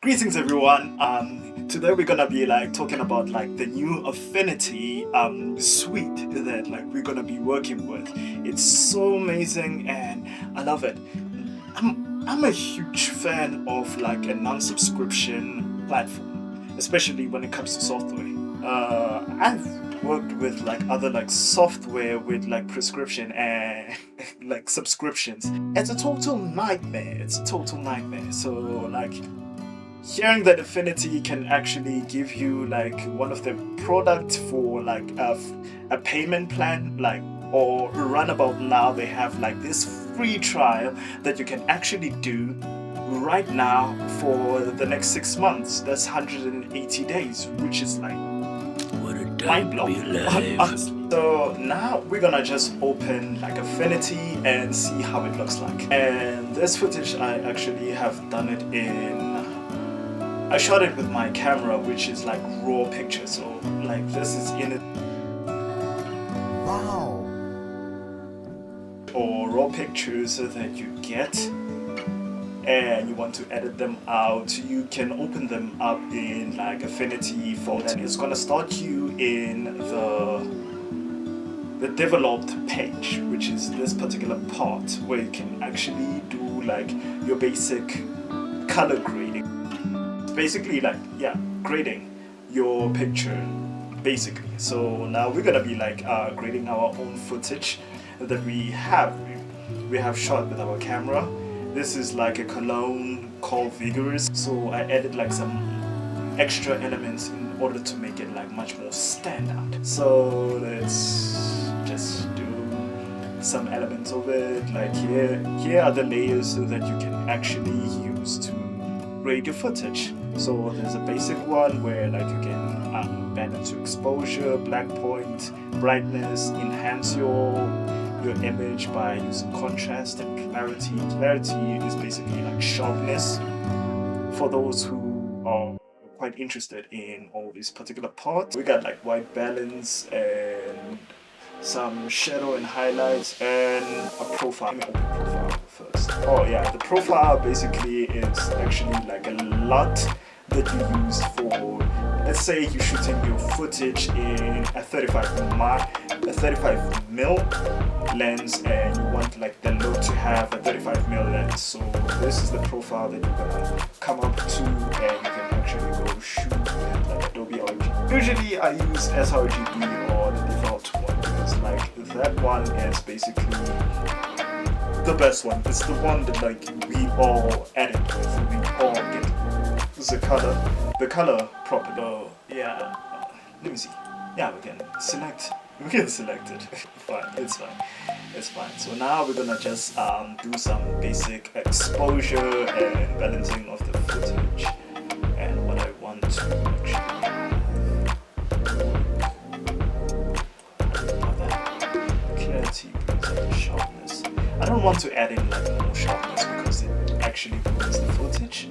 Greetings everyone. Today we're gonna be talking about the new Affinity suite that we're gonna be working with. It's so amazing and I love it. I'm a huge fan of a non-subscription platform, especially when it comes to software. I've worked with other software with prescription and subscriptions. It's a total nightmare. It's a total nightmare. So hearing that Affinity can actually give you one of the products for a payment plan, or runabout now they have this free trial that you can actually do right now for the next 6 months. That's 180 days, which is What a mind time to be blowing. alive. Honestly. So now we're gonna just open Affinity and see how it looks like. And this footage I actually have done it in. I shot it with my camera, which is raw picture. So this is in it. Wow. Or raw pictures that you get and you want to edit them out, you can open them up in Affinity folder. It's gonna start you in the developed page, which is this particular part where you can actually do your basic color grading. Basically grading your picture basically. So now we're gonna be grading our own footage that we have shot with our camera. This is a cologne called Vigorous, so I added some extra elements in order to make it much more stand out. So let's just do some elements of it. Here are the layers that you can actually use to grade your footage. So there's a basic one where you can bend it to exposure, black point, brightness, enhance your image by using contrast and clarity. Clarity is basically sharpness for those who are quite interested in all these particular parts. We got white balance and some shadow and highlights and a profile. Let me open profile first. Oh yeah, the profile basically is actually a lot that you use for, let's say you're shooting your footage in a 35 mil lens and you want the look to have a 35 mil lens. So this is the profile that you're gonna come up to and you can actually go shoot with Adobe RGB. Usually I use sRGB or the default one because that one is basically the best one. It's the one that we all edit with, we all get the color proper. Yeah, let me see. Yeah, we can select it. Fine, it's fine. So now we're gonna just do some basic exposure and balancing of the footage. And what I want to actually clarity brings out the sharpness. I don't want to add in more sharpness because it actually ruins the footage,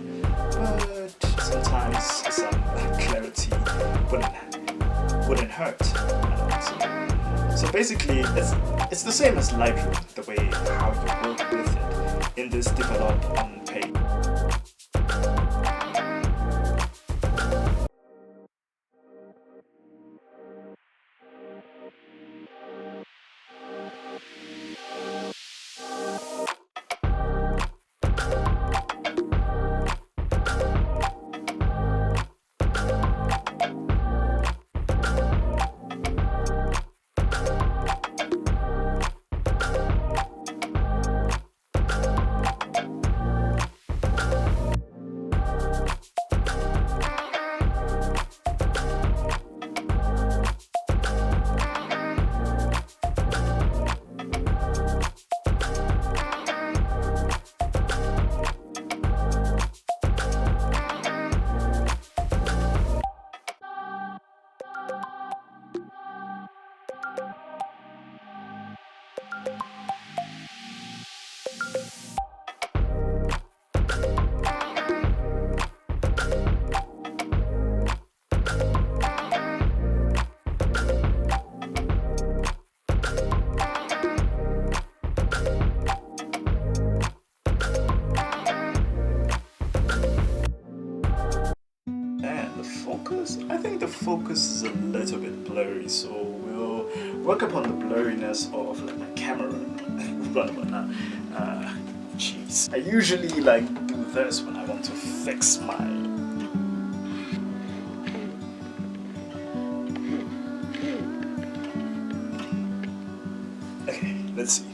but sometimes some clarity wouldn't hurt at all. So basically it's the same as Lightroom, the way how you work with it in this develop page. the focus. I think the focus is a little bit blurry, so we'll work upon the blurriness of like my camera right about now. Jeez, I usually like do this when I want to fix my. Okay, let's see.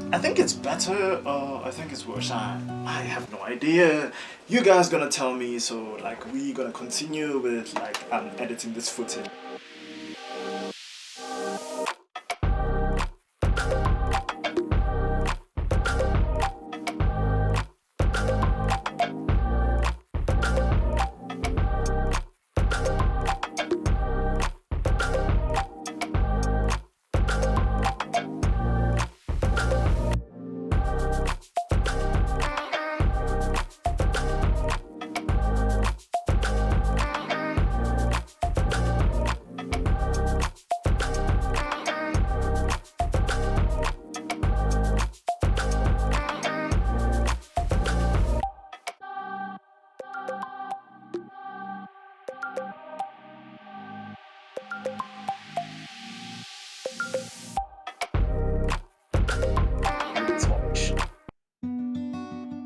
I think it's better, I think it's worse. I have no idea. You guys gonna tell me, so like we gonna continue with like editing this footage.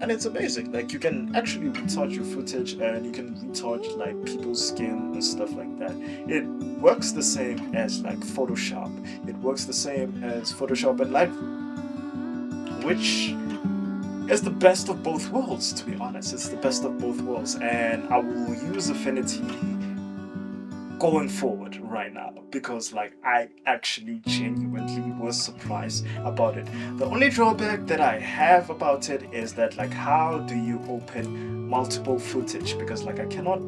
And it's amazing, like you can actually retouch your footage and you can retouch like people's skin and stuff like that. It works the same as like Photoshop. It works the same as Photoshop and Lightroom, which is the best of both worlds, to be honest. It's the best of both worlds, and I will use Affinity going forward right now because like I actually genuinely was surprised about it. The only drawback that I have about it is that like how do you open multiple footage, because like I cannot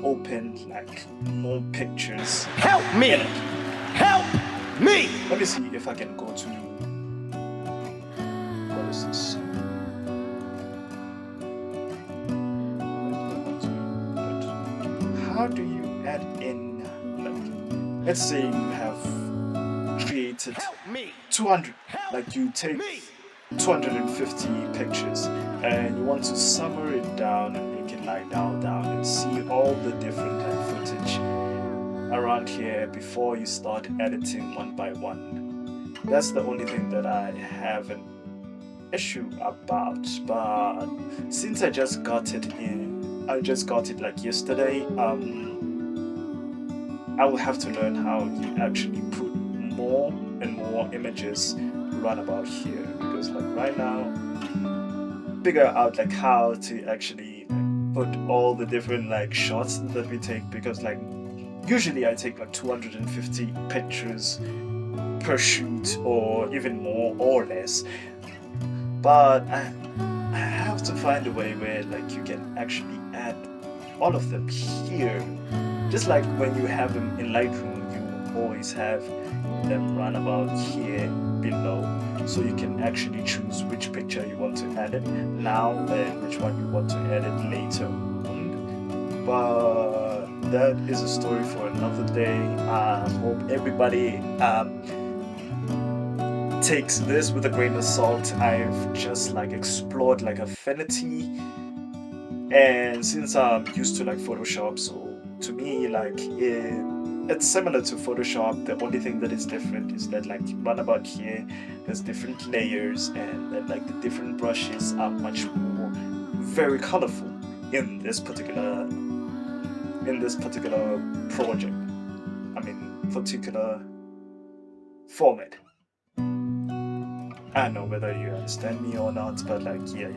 open like more pictures. Help me! Help me! Let me see if I can go to, what is this? How do you add in, like, let's say you have created 200, like you take 250 pictures and you want to summary it down and make it like down and see all the different like footage around here before you start editing one by one. That's the only thing that I have an issue about, but since I just got it like yesterday, I will have to learn how you actually put more and more images run about here, because like right now figure out like how to actually like put all the different like shots that we take, because like usually I take like 250 pictures per shoot or even more or less, but I have to find a way where like you can actually add all of them here. Just like when you have them in Lightroom, you always have them run about here below, so you can actually choose which picture you want to edit now and which one you want to edit later on. But that is a story for another day. I hope everybody takes this with a grain of salt. I've just like explored like Affinity, and since I'm used to like Photoshop, so to me like it's similar to Photoshop. The only thing that is different is that like run about here there's different layers, and then like the different brushes are much more very colorful in this particular project. I mean particular format. I don't know whether you understand me or not, but like yeah.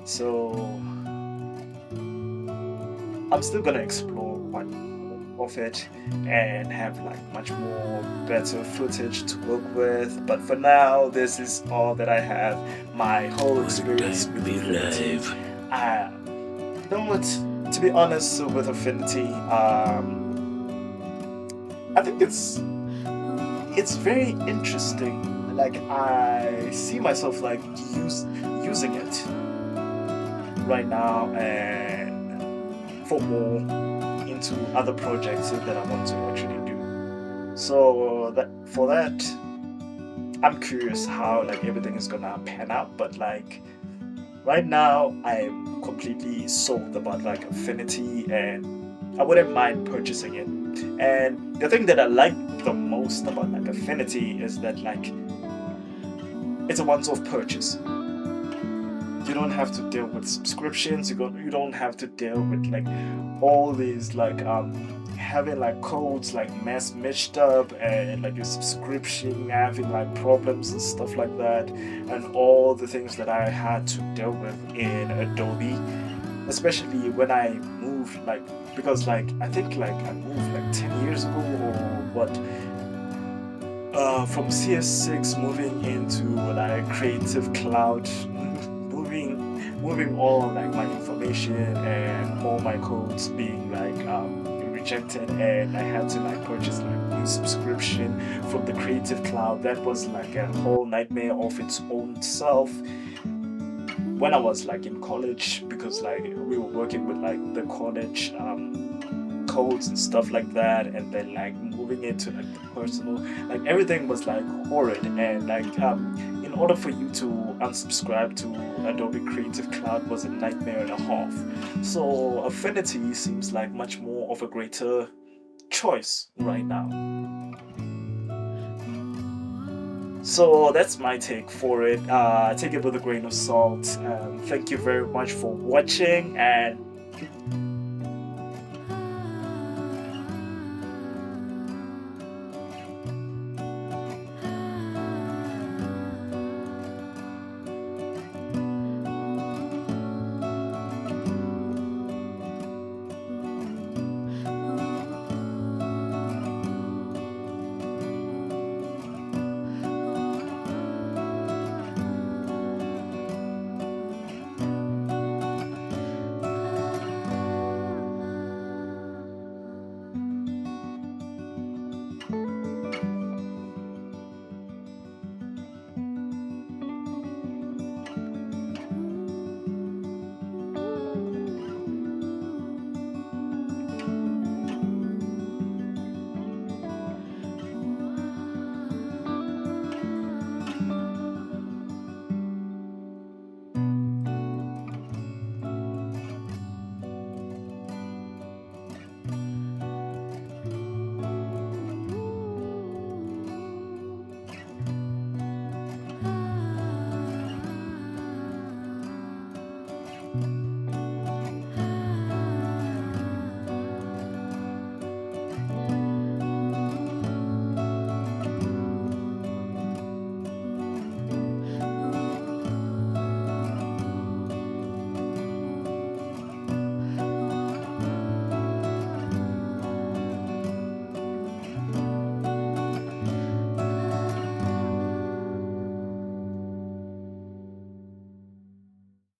So I'm still gonna explore one of it and have like much more better footage to work with. But for now, this is all that I have. My whole experience with Affinity. You know what? To be honest, with Affinity, I think it's very interesting. Like I see myself like using it right now and for more into other projects that I want to actually do. So for that, I'm curious how like everything is gonna pan out. But like Right now, I'm completely sold about like Affinity, and I wouldn't mind purchasing it. And the thing that I like the most about like Affinity is that like it's a once-off purchase. You don't have to deal with subscriptions. You don't have to deal with like all these like having like codes like mass mixed up, and like your subscription having like problems and stuff like that, and all the things that I had to deal with in Adobe, especially when I moved, like, because like I think like I moved like 10 years ago or what, from CS6 moving into like Creative Cloud, moving all like my information and all my codes being like rejected, and I had to like purchase like new subscription from the Creative Cloud. That was like a whole nightmare of its own self when I was like in college, because like we were working with like the college codes and stuff like that, and then like moving into like the personal, like everything was like horrid, and like in order for you to unsubscribe to Adobe Creative Cloud was a nightmare and a half. So Affinity seems like much more of a greater choice right now. So that's my take for it. Take it with a grain of salt. Thank you very much for watching, and